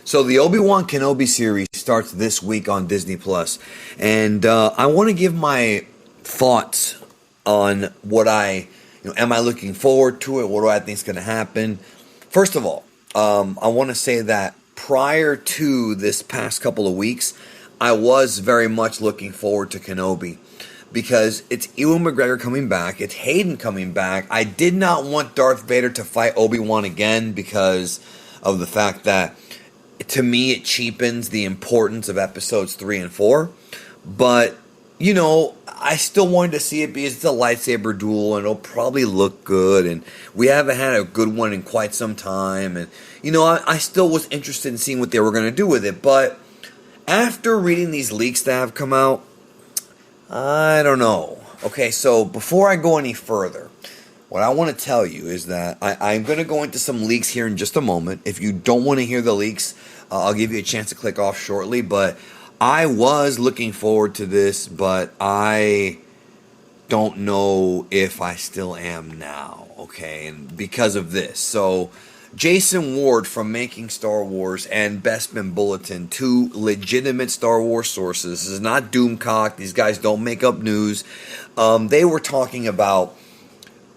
So the Obi Wan Kenobi series starts this week on Disney Plus, and I want to give my thoughts on am I looking forward to it? What do I think is going to happen? First of all, I want to say that prior to this past couple of weeks, I was very much looking forward to Kenobi because it's Ewan McGregor coming back, it's Hayden coming back. I did not want Darth Vader to fight Obi-Wan again because of the fact that, to me, it cheapens the importance of episodes 3 and 4. But, I still wanted to see it because it's a lightsaber duel and it'll probably look good. And we haven't had a good one in quite some time. And, I still was interested in seeing what they were going to do with it. But after reading these leaks that have come out, I don't know. Okay, so before I go any further, what I want to tell you is that I'm going to go into some leaks here in just a moment. If you don't want to hear the leaks, I'll give you a chance to click off shortly. But I was looking forward to this, but I don't know if I still am now, okay? And because of this. So Jason Ward from Making Star Wars and Bespin Bulletin, two legitimate Star Wars sources. This is not Doomcock. These guys don't make up news. They were talking about,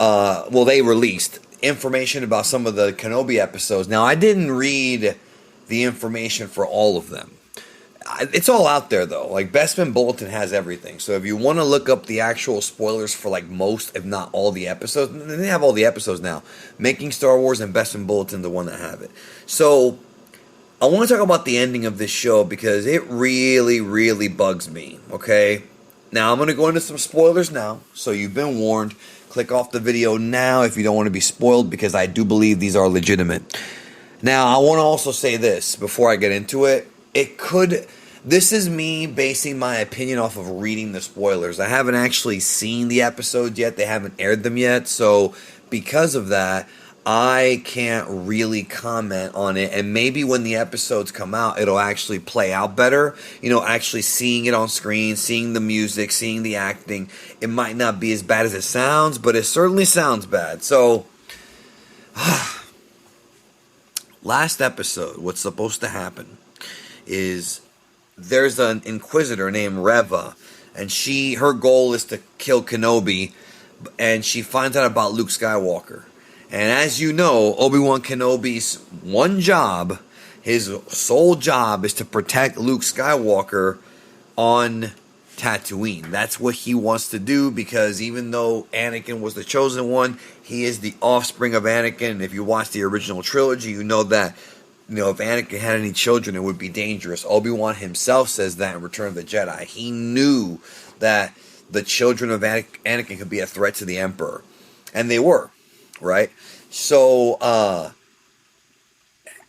they released information about some of the Kenobi episodes. Now, I didn't read the information for all of them. It's all out there, though. Like, Bespin Bulletin has everything. So if you want to look up the actual spoilers for, most, if not all the episodes, they have all the episodes now. Making Star Wars and Bespin Bulletin, the one that have it. So I want to talk about the ending of this show because it really, really bugs me, okay? Now, I'm going to go into some spoilers now, so you've been warned. Click off the video now if you don't want to be spoiled because I do believe these are legitimate. Now, I want to also say this before I get into it. This is me basing my opinion off of reading the spoilers. I haven't actually seen the episodes yet. They haven't aired them yet. So because of that, I can't really comment on it. And maybe when the episodes come out, it'll actually play out better. Actually seeing it on screen, seeing the music, seeing the acting. It might not be as bad as it sounds, but it certainly sounds bad. So, last episode, what's supposed to happen is there's an Inquisitor named Reva, and her goal is to kill Kenobi, and she finds out about Luke Skywalker. And as you know, Obi Wan Kenobi's his sole job is to protect Luke Skywalker on Tatooine. That's what he wants to do because even though Anakin was the chosen one, he is the offspring of Anakin. And if you watch the original trilogy, you know that if Anakin had any children, it would be dangerous. Obi-Wan himself says that in Return of the Jedi. He knew that the children of Anakin could be a threat to the Emperor. And they were, right? So,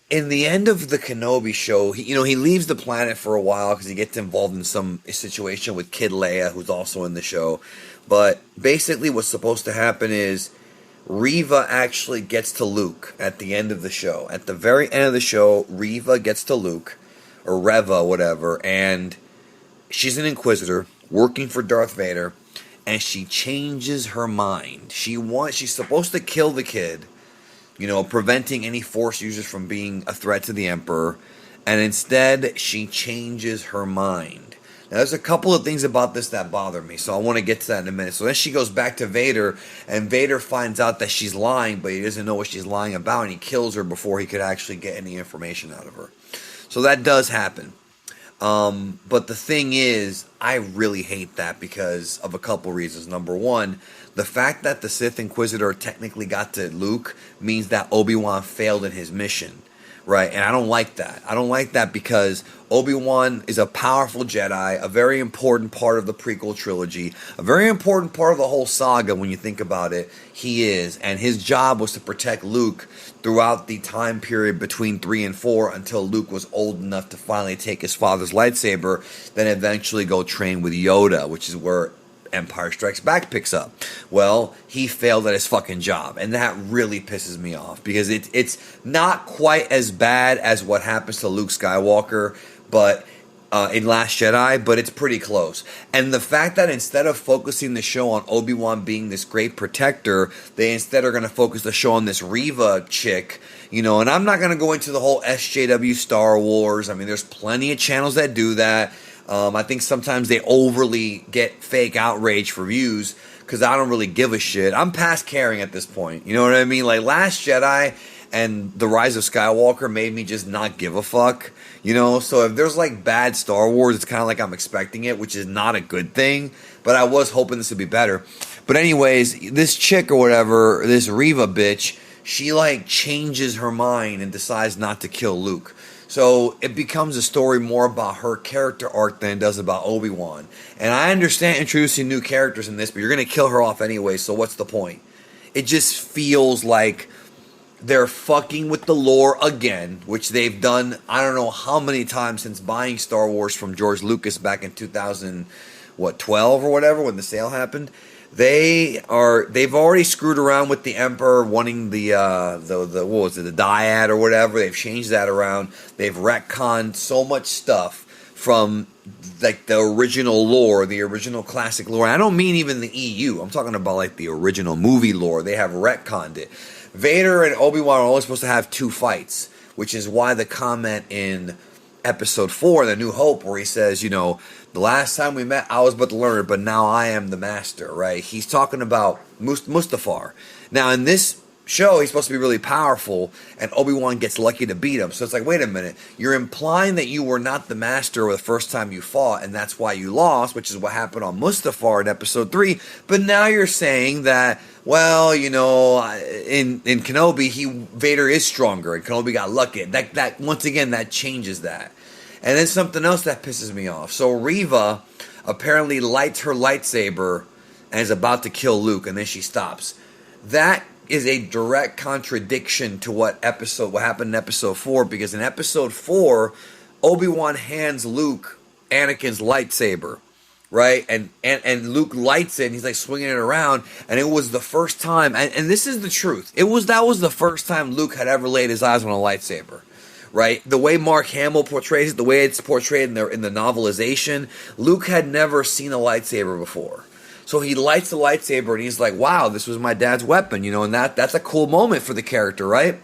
in the end of the Kenobi show, he leaves the planet for a while because he gets involved in some situation with Kid Leia, who's also in the show. But basically what's supposed to happen is Reva actually gets to Luke at the end of the show. At the very end of the show, Reva gets to Luke, or Reva, whatever, and she's an Inquisitor working for Darth Vader, and she changes her mind. She's supposed to kill the kid, preventing any Force users from being a threat to the Emperor, and instead she changes her mind. Now, there's a couple of things about this that bother me, so I want to get to that in a minute. So then she goes back to Vader, and Vader finds out that she's lying, but he doesn't know what she's lying about, and he kills her before he could actually get any information out of her. So that does happen. But the thing is, I really hate that because of a couple reasons. Number one, the fact that the Sith Inquisitor technically got to Luke means that Obi-Wan failed in his mission. Right, and I don't like that. I don't like that because Obi-Wan is a powerful Jedi, a very important part of the prequel trilogy, a very important part of the whole saga when you think about it. He is, and his job was to protect Luke throughout the time period between 3 and 4 until Luke was old enough to finally take his father's lightsaber, then eventually go train with Yoda, which is where Empire Strikes Back picks up. Well, he failed at his fucking job, and that really pisses me off because it's not quite as bad as what happens to Luke Skywalker, but in Last Jedi, but it's pretty close. And the fact that instead of focusing the show on Obi-Wan being this great protector, they instead are going to focus the show on this Reva chick, and I'm not going to go into the whole SJW Star Wars. I mean, there's plenty of channels that do that. I think sometimes they overly get fake outrage for views because I don't really give a shit. I'm past caring at this point. You know what I mean? Like, Last Jedi and The Rise of Skywalker made me just not give a fuck. So if there's like bad Star Wars, it's kind of like I'm expecting it, which is not a good thing. But I was hoping this would be better. But anyways, this chick or whatever, this Reva bitch, she like changes her mind and decides not to kill Luke. So it becomes a story more about her character arc than it does about Obi-Wan. And I understand introducing new characters in this, but you're going to kill her off anyway, so what's the point? It just feels like they're fucking with the lore again, which they've done I don't know how many times since buying Star Wars from George Lucas back in 2012 or whatever, when the sale happened. They've already screwed around with the Emperor wanting the what was it, the dyad or whatever. They've changed that around. They've retconned so much stuff from like the original lore, the original classic lore. I don't mean even the EU. I'm talking about like the original movie lore. They have retconned it. Vader and Obi-Wan are only supposed to have 2 fights, which is why the comment in Episode 4, The New Hope, where he says, the last time we met, I was but the learner, but now I am the master, right? He's talking about Mustafar. Now, in this show, he's supposed to be really powerful, and Obi-Wan gets lucky to beat him. So it's like, wait a minute, you're implying that you were not the master the first time you fought, and that's why you lost, which is what happened on Mustafar in Episode 3. But now you're saying that, well, in Kenobi, Vader is stronger, and Kenobi got lucky. That once again, that changes that. And then something else that pisses me off. So Reva apparently lights her lightsaber and is about to kill Luke, and then she stops. That is a direct contradiction to what happened in Episode 4, because in Episode 4, Obi-Wan hands Luke Anakin's lightsaber, right? And Luke lights it, and he's like swinging it around, and it was the first time, and this is the truth, that was the first time Luke had ever laid his eyes on a lightsaber. Right, the way Mark Hamill portrays it, the way it's portrayed in the novelization, Luke had never seen a lightsaber before. So he lights the lightsaber and he's like, wow, this was my dad's weapon, and that's a cool moment for the character, right?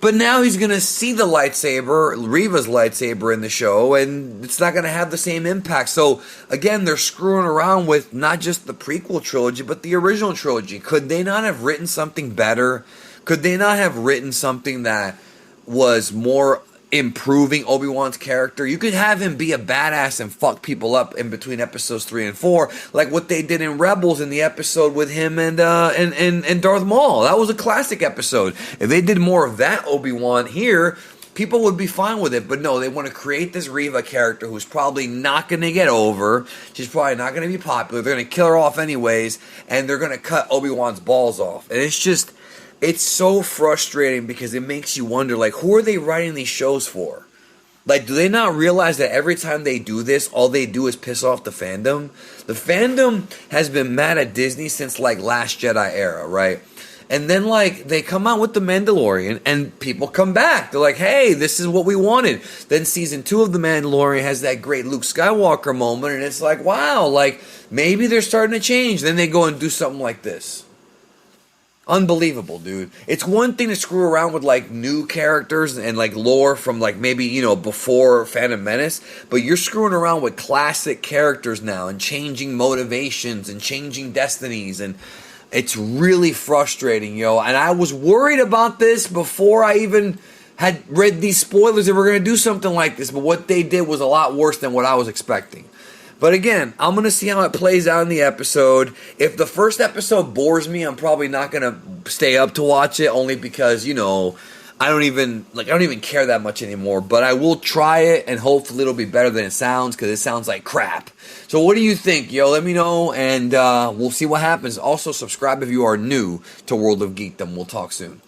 But now he's going to see the lightsaber, Reva's lightsaber in the show, and it's not going to have the same impact. So again, they're screwing around with not just the prequel trilogy, but the original trilogy. Could they not have written something better? Could they not have written something that was more improving Obi-Wan's character? You could have him be a badass and fuck people up in between Episodes 3 and 4, like what they did in Rebels in the episode with him and Darth Maul. That was a classic episode. If they did more of that Obi-Wan here, people would be fine with it. But no, they want to create this Reva character who's probably not going to get over. She's probably not going to be popular. They're going to kill her off anyways, and they're going to cut Obi-Wan's balls off. And it's so frustrating because it makes you wonder, like, who are they writing these shows for? Like, do they not realize that every time they do this, all they do is piss off the fandom? The fandom has been mad at Disney since, like, Last Jedi era, right? And then, like, they come out with The Mandalorian, and people come back. They're like, hey, this is what we wanted. Then Season 2 of The Mandalorian has that great Luke Skywalker moment, and it's like, wow, like, maybe they're starting to change. Then they go and do something like this. Unbelievable, dude. It's one thing to screw around with like new characters and like lore from like maybe, before Phantom Menace, but you're screwing around with classic characters now and changing motivations and changing destinies, and it's really frustrating, And I was worried about this before I even had read these spoilers that we're going to do something like this, but what they did was a lot worse than what I was expecting. But again, I'm going to see how it plays out in the episode. If the first episode bores me, I'm probably not going to stay up to watch it, only because, I don't even care that much anymore. But I will try it, and hopefully it'll be better than it sounds, because it sounds like crap. So what do you think, Let me know, and we'll see what happens. Also, subscribe if you are new to World of Geekdom. We'll talk soon.